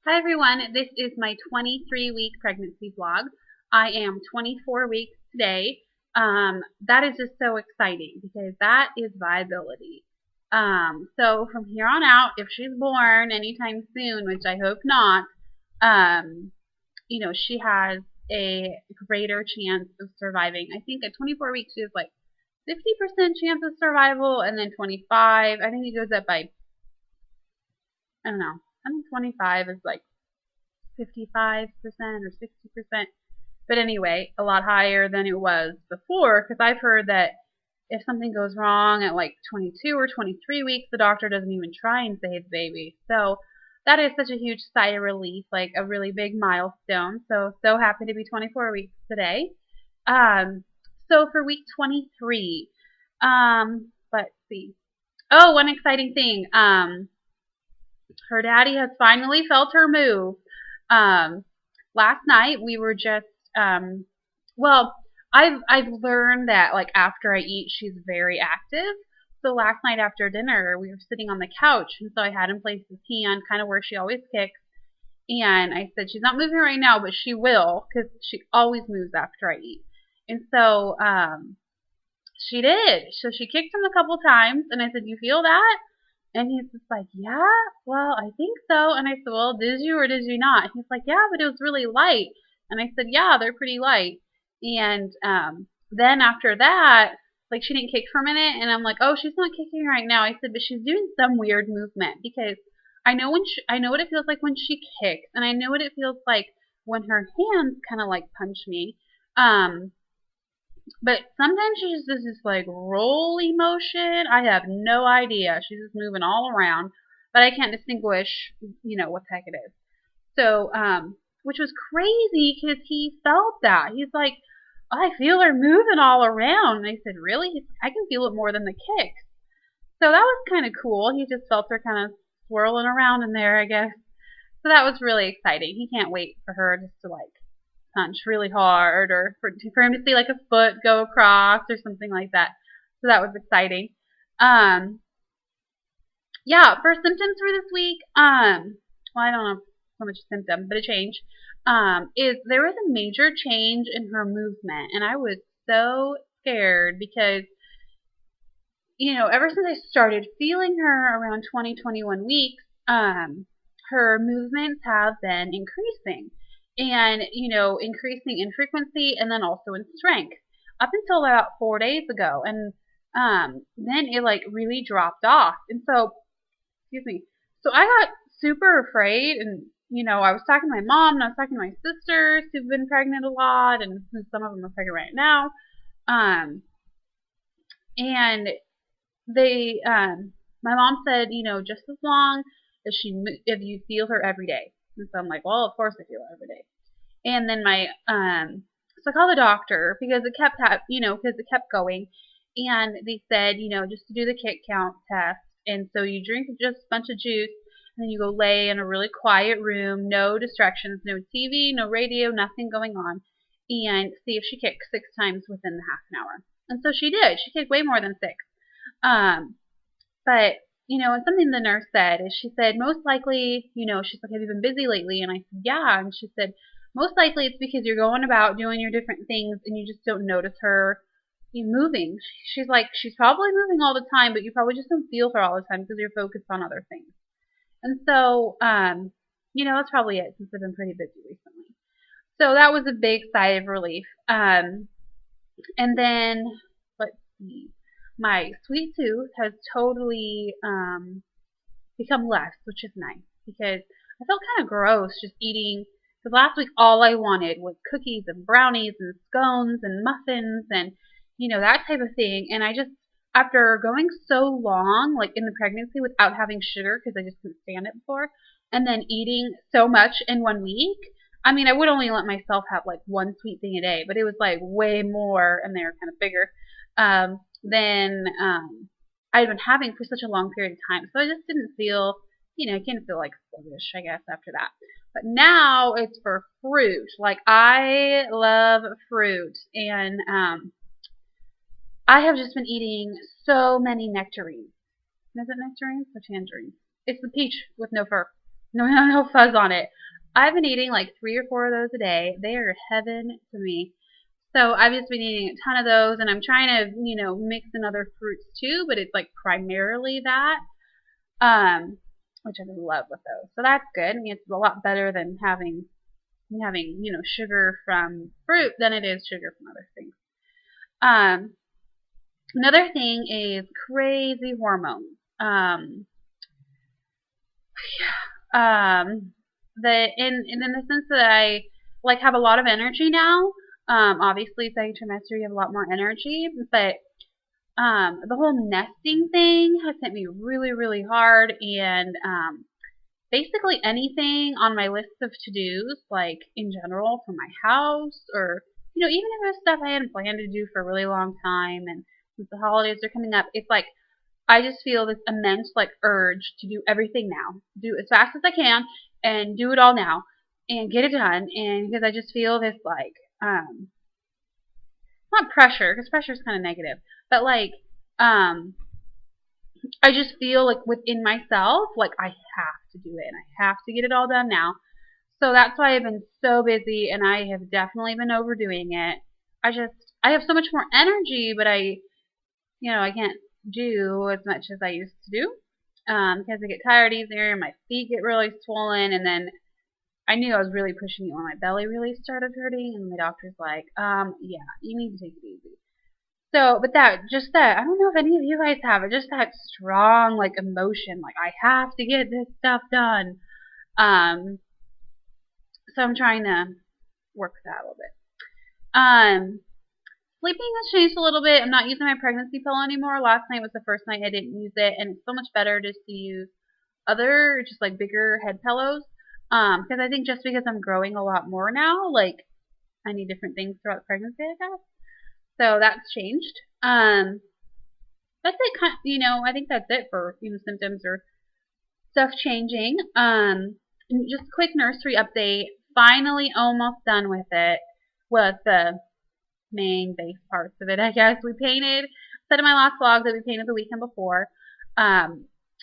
Hi everyone, this is my 23-week pregnancy vlog. I am 24 weeks today. That is just so exciting because that is viability. So from here on out, if she's born anytime soon, which I hope not, um, she has a greater chance of surviving. I think at 24 weeks she has like 50% chance of survival, and then 25, I think it goes up by, I don't know, I think 25 is like 55% or 60%. But anyway, a lot higher than it was before because I've heard that if something goes wrong at like 22 or 23 weeks, the doctor doesn't even try and save the baby. So that is such a huge sigh of relief, like a really big milestone. So happy to be 24 weeks today. Um, so for week 23, let's see. Oh, one exciting thing. Her daddy has finally felt her move. Um, Last night we were just well, I've learned that like after I eat, she's very active. So last night after dinner, we were sitting on the couch, and so I had him place his hand kind of where she always kicks, and I said she's not moving right now, but she will because she always moves after I eat. And so she did. So she kicked him a couple times, and I said, "You feel that?" And he's just like, "Yeah, well, I think so." And I said, "Well, did you or did you not?" And he's like, "Yeah, but it was really light." And I said, "Yeah, they're pretty light." And then after that, like she didn't kick for a minute, and I'm like, "Oh, she's not kicking right now." I said, "But she's doing some weird movement because I know what it feels like when she kicks, and I know what it feels like when her hands kind of like punch me." Um, but sometimes she just does this like rolly motion. I have no idea. She's just moving all around, but I can't distinguish, what the heck it is. So, which was crazy because he felt that. He's like, I feel her moving all around. And I said, really? I can feel it more than the kicks. So that was kind of cool. He just felt her kind of swirling around in there, I guess. So that was really exciting. He can't wait for her just to like punch really hard or for him to see like a foot go across or something like that. So that was exciting. Um, yeah, for symptoms for this week, well, I don't know so much a symptom, but a change, is there was a major change in her movement, and I was so scared because, ever since I started feeling her around 20, 21 weeks, her movements have been increasing and, increasing in frequency and then also in strength up until about 4 days ago. And then it like really dropped off. And so, excuse me. So I got super afraid and, I was talking to my mom and I was talking to my sisters who've been pregnant a lot and some of them are pregnant right now. Um, and they my mom said, just as long as if you feel her every day. And so I'm like, well, of course I feel her every day. And then my so I called the doctor because it kept because it kept going, and they said, just to do the kick count test. And so you drink just a bunch of juice, and then you go lay in a really quiet room, no distractions, no TV, no radio, nothing going on, and see if she kicks 6 times within the half an hour. And so she did. She kicked way more than 6. Um, but, and something the nurse said is she said, most likely, she's like, have you been busy lately? And I said, yeah. And she said, most likely it's because you're going about doing your different things and you just don't notice her moving. She's like, she's probably moving all the time, but you probably just don't feel her all the time because you're focused on other things. And so, that's probably it since I've been pretty busy recently. So that was a big sigh of relief. And then, let's see, my sweet tooth has totally become less, which is nice because I felt kind of gross just eating. Because last week all I wanted was cookies and brownies and scones and muffins and that type of thing. And I just after going so long like in the pregnancy without having sugar because I just couldn't stand it before, and then eating so much in 1 week. I mean, I would only let myself have like one sweet thing a day, but it was like way more, and they were kind of bigger than I'd been having for such a long period of time. So I just didn't feel, I didn't feel like sluggish, I guess, after that. But now it's for fruit. Like, I love fruit. And I have just been eating so many nectarines. Is it nectarines or tangerines? It's the peach with no fur. No fuzz on it. I've been eating like 3 or 4 of those a day. They are heaven to me. So I've just been eating a ton of those, and I'm trying to, mix in other fruits too, but it's like primarily that, um, which I love with those. So that's good. I mean, it's a lot better than having sugar from fruit than it is sugar from other things. Um, Another thing is crazy hormones. Um, in the sense that I like have a lot of energy now. Obviously, second trimester you have a lot more energy, but the whole nesting thing has hit me really, really hard, and basically anything on my list of to-dos, like in general for my house, or even if it was stuff I hadn't planned to do for a really long time, and since the holidays are coming up, it's like I just feel this immense like urge to do everything now, do as fast as I can, and do it all now, and get it done. And because I just feel this like not pressure, because pressure is kind of negative, but like I just feel like within myself like I have to do it and I have to get it all done now. So that's why I've been so busy, and I have definitely been overdoing it. I have so much more energy, but I can't do as much as I used to do because I get tired easier, my feet get really swollen, and then I knew I was really pushing it when my belly really started hurting, and my doctor's like, yeah, you need to take it easy. So, but I don't know if any of you guys have it, just that strong, like, emotion, like, I have to get this stuff done. Um, so I'm trying to work with that a little bit. Sleeping has changed a little bit. I'm not using my pregnancy pill anymore. Last night was the first night I didn't use it, and it's so much better just to use other, just like bigger head pillows. Because I think just because I'm growing a lot more now, like I need different things throughout the pregnancy, I guess. So that's changed. That's it. I think that's it for symptoms or stuff changing. Just a quick nursery update. Finally, almost done with it. With the main base parts of it, I guess. We painted, said in my last vlog that we painted the weekend before. That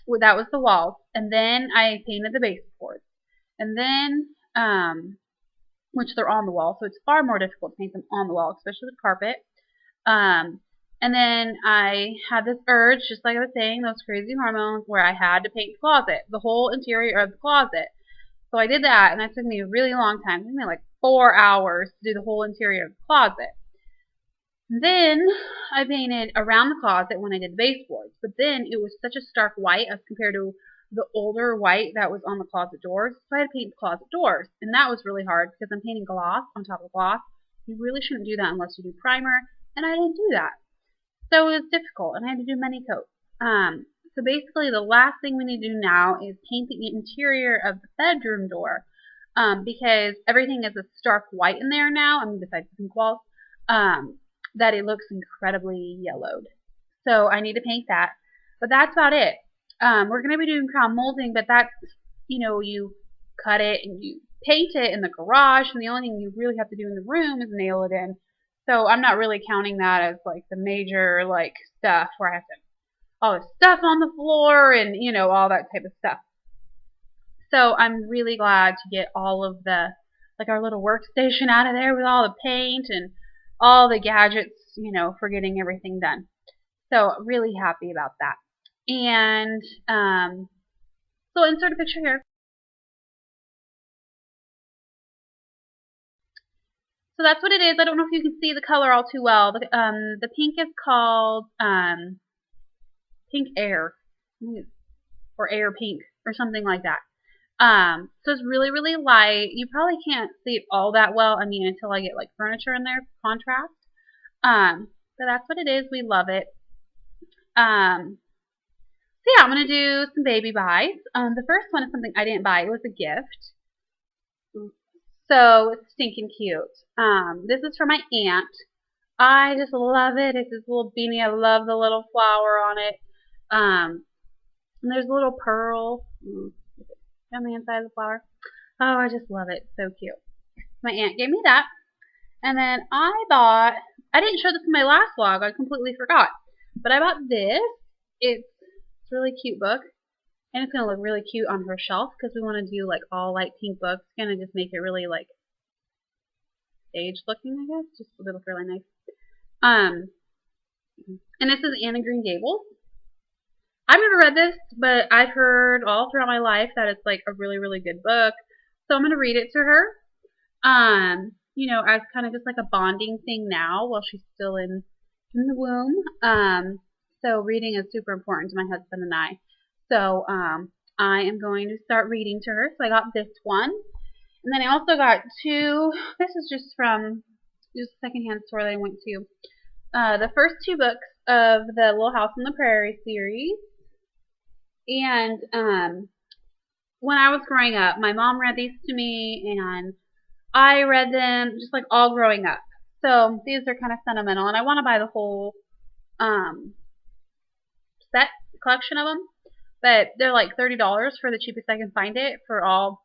was the walls. And then I painted the baseboards. And then, which they're on the wall, so it's far more difficult to paint them on the wall, especially with carpet. And then I had this urge, just like I was saying, those crazy hormones, where I had to paint the closet, the whole interior of the closet. So I did that, and that took me a really long time. It took me like 4 hours to do the whole interior of the closet. Then I painted around the closet when I did the baseboards, but then it was such a stark white as compared to the older white that was on the closet doors, so I had to paint the closet doors, and that was really hard because I'm painting gloss on top of gloss. You really shouldn't do that unless you do primer, and I didn't do that. So it was difficult, and I had to do many coats. So basically the last thing we need to do now is paint the interior of the bedroom door, because everything is a stark white in there now, besides the pink walls, that it looks incredibly yellowed. So I need to paint that. But that's about it. We're going to be doing crown molding, but that's, you cut it and you paint it in the garage, and the only thing you really have to do in the room is nail it in. So I'm not really counting that as like the major like stuff where I have to all the stuff on the floor and all that type of stuff. So I'm really glad to get all of the like our little workstation out of there with all the paint and all the gadgets, for getting everything done. So really happy about that. And so insert a picture here. So that's what it is. I don't know if you can see the color all too well. The pink is called Pink Air, or Air Pink, or something like that. So it's really, really light. You probably can't see it all that well, until I get like furniture in there, contrast. But that's what it is. We love it. So yeah, I'm going to do some baby buys. The first one is something I didn't buy. It was a gift. So it's stinking cute. This is for my aunt. I just love it. It's this little beanie. I love the little flower on it. And there's a little pearl on the inside of the flower. Oh, I just love it. So cute. My aunt gave me that. And then I didn't show this in my last vlog. I completely forgot. But I bought this. It's a really cute book. And it's going to look really cute on her shelf because we want to do like all light pink books. Going to just make it really like stage looking, I guess. Just a little really nice. And this is Anne of Green Gables. I've never read this, but I've heard all throughout my life that it's like a really, really good book. So I'm going to read it to her. You know, as kind of just like a bonding thing now while she's still in the womb. So reading is super important to my husband and I. So I am going to start reading to her. So I got this one. And then I also got two. This is just from just a secondhand store that I went to. The first two books of the Little House on the Prairie series. And when I was growing up, my mom read these to me, and I read them just like all growing up. So these are kind of sentimental, and I want to buy the whole set collection of them. But they're like $30 for the cheapest I can find it for all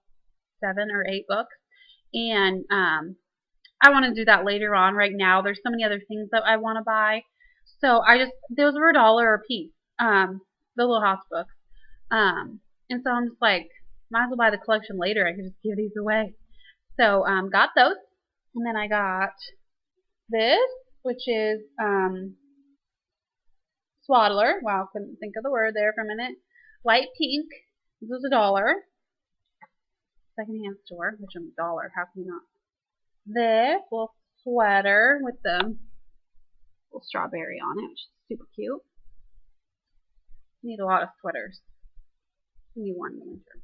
7 or 8 books. And I want to do that later on. Right now, there's so many other things that I want to buy. So those were $1 a piece, the Little House books. And so I'm just like, might as well buy the collection later. I could just give these away. So got those. And then I got this, which is Swaddler. Wow, couldn't think of the word there for a minute. Light pink. This was $1. Secondhand store, which is $1. How can you not? This little sweater with the little strawberry on it, which is super cute. Need a lot of sweaters. Need one in the winter.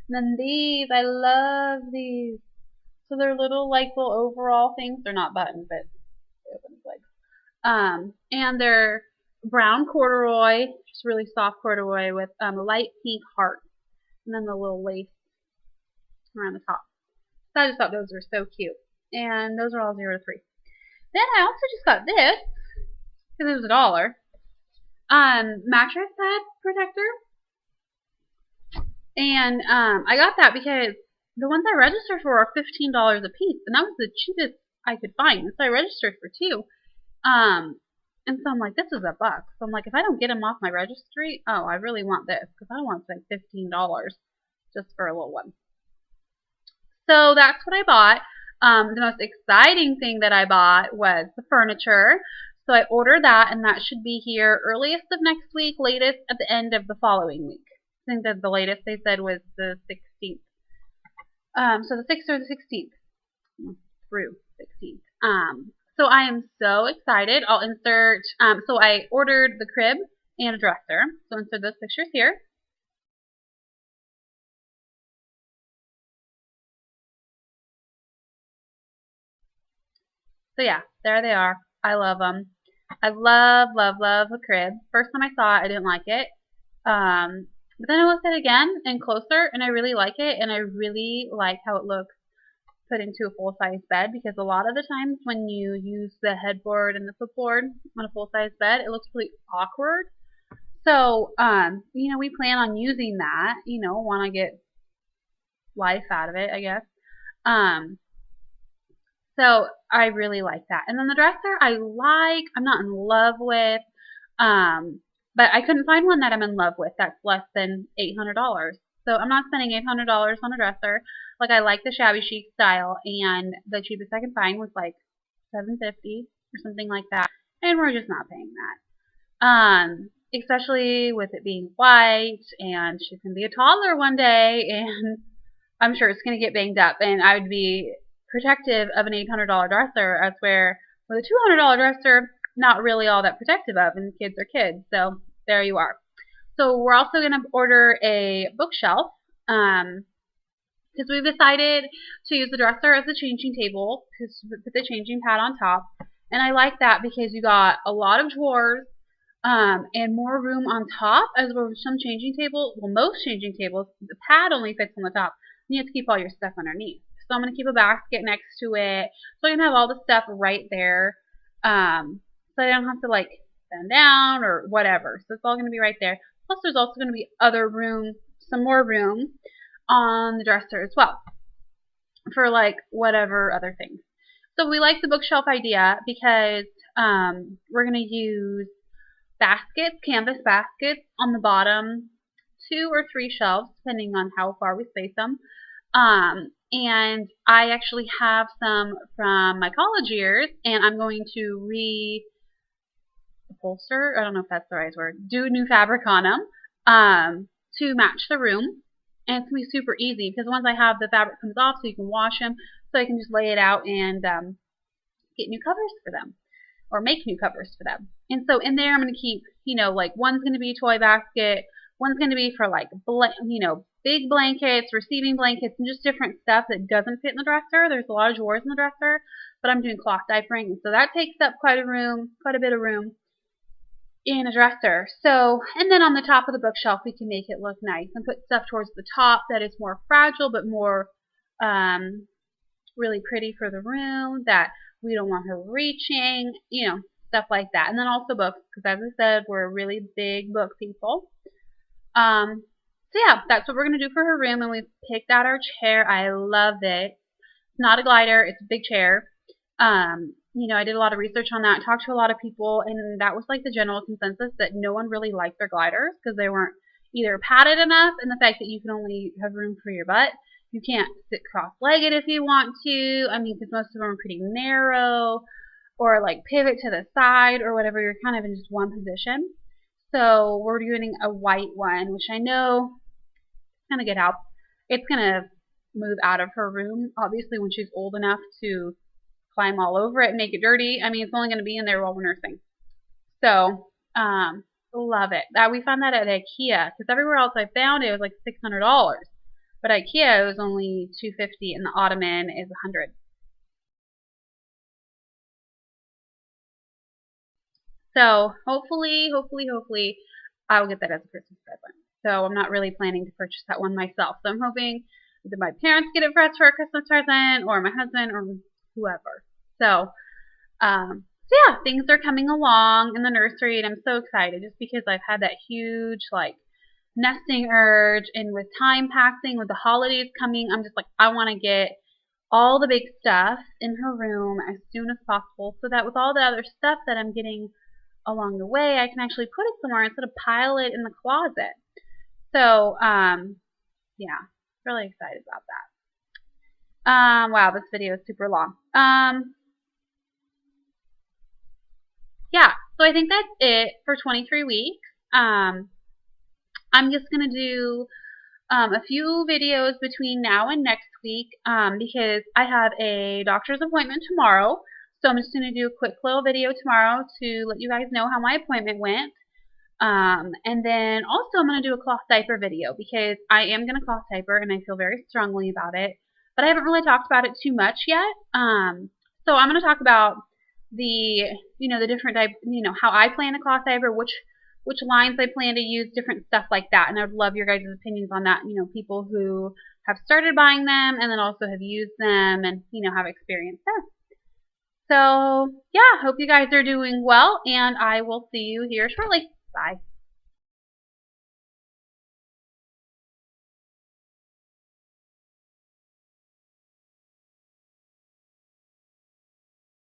And then these, I love these. So they're little overall things. They're not buttons, but they open legs. And they're brown corduroy, just really soft corduroy with a light pink heart, and then the little lace around the top. So I just thought those were so cute. And those are all 0 to 3. Then I also just got this because it was $1. Mattress pad protector. And I got that because the ones I registered for are $15 a piece, and that was the cheapest I could find. So I registered for 2. And so I'm like, this is $1. So I'm like, if I don't get them off my registry, oh, I really want this because I don't want to spend $15 just for a little one. So that's what I bought. The most exciting thing that I bought was the furniture. So I ordered that, and that should be here earliest of next week, latest at the end of the following week. I think that the latest they said was the 16th. So the 6th or the 16th through 16th. So I am so excited. I'll insert, so I ordered the crib and a dresser. So insert those pictures here. So yeah, there they are. I love them. I love, love, love the crib. First time I saw it, I didn't like it. But then I looked at it again and closer, and I really like it, and I really like how it looks put into a full-size bed, because a lot of the times when you use the headboard and the footboard on a full-size bed, it looks really awkward. So, you know, we plan on using that, you know, want to get life out of it, I guess. So I really like that. And then the dresser I'm not in love with, but I couldn't find one that I'm in love with that's less than $800. So I'm not spending $800 on a dresser. Like, I like the shabby chic style, and the cheapest I can find was like $750 or something like that. And we're just not paying that. Especially with it being white, and she's going to be a toddler one day, and I'm sure it's going to get banged up, and I would be protective of an $800 dresser, as where with a $200 dresser, not really all that protective of, and kids are kids. So there you are. So we're also going to order a bookshelf, because we've decided to use the dresser as a changing table, because put the changing pad on top. And I like that because you got a lot of drawers, and more room on top, as well as some changing tables. Well, most changing tables, the pad only fits on the top. You have to keep all your stuff underneath. So I'm going to keep a basket next to it, so I can have all the stuff right there, so I don't have to like bend down or whatever. So it's all going to be right there. Plus, there's also going to be some more room on the dresser as well for like whatever other things. So we like the bookshelf idea because we're going to use baskets, canvas baskets on the bottom 2 or 3 shelves, depending on how far we space them. And I actually have some from my college years, and I'm going to upholster, I don't know if that's the right word, do new fabric on them to match the room. And it's going to be super easy because once I have the fabric comes off so you can wash them, so I can just lay it out and get new covers for them or make new covers for them. And so in there I'm going to keep, like one's going to be a toy basket, one's going to be for like, big blankets, receiving blankets, and just different stuff that doesn't fit in the dresser. There's a lot of drawers in the dresser, but I'm doing cloth diapering, and so that takes up quite a bit of room in a dresser. So, and then on the top of the bookshelf, we can make it look nice and put stuff towards the top that is more fragile, but more really pretty for the room, that we don't want her reaching, stuff like that. And then also books, because as I said, we're really big book people. So yeah, that's what we're going to do for her room, and we've picked out our chair. I love it. It's not a glider, it's a big chair. I did a lot of research on that, talked to a lot of people, and that was like the general consensus that no one really liked their gliders because they weren't either padded enough, and the fact that you can only have room for your butt. You can't sit cross-legged if you want to. I mean, because most of them are pretty narrow, or like pivot to the side or whatever. You're kind of in just one position. So we're doing a white one, which I know is going to get out. It's going to move out of her room, obviously, when she's old enough to climb all over it and make it dirty. I mean, it's only going to be in there while we're nursing. So, love it. We found that at IKEA, because everywhere else I found it was like $600. But at IKEA it was only $250, and the ottoman is $100. So hopefully I will get that as a Christmas present. So I'm not really planning to purchase that one myself. So I'm hoping either my parents get it for us for a Christmas present, or my husband, or whoever. So, yeah, things are coming along in the nursery, and I'm so excited just because I've had that huge, like, nesting urge, and with time passing, with the holidays coming, I'm just like, I want to get all the big stuff in her room as soon as possible so that with all the other stuff that I'm getting along the way, I can actually put it somewhere instead of pile it in the closet. So, yeah, really excited about that. Wow, this video is super long. Yeah, so I think that's it for 23 weeks. I'm just going to do a few videos between now and next week because I have a doctor's appointment tomorrow. So I'm just going to do a quick little video tomorrow to let you guys know how my appointment went. And then also I'm going to do a cloth diaper video because I am going to cloth diaper and I feel very strongly about it. But I haven't really talked about it too much yet. So I'm going to talk about the different how I plan to cloth diaper, which lines I plan to use, different stuff like that. And I'd love your guys' opinions on that. People who have started buying them and then also have used them and have experience there. So yeah, hope you guys are doing well, and I will see you here shortly. Bye.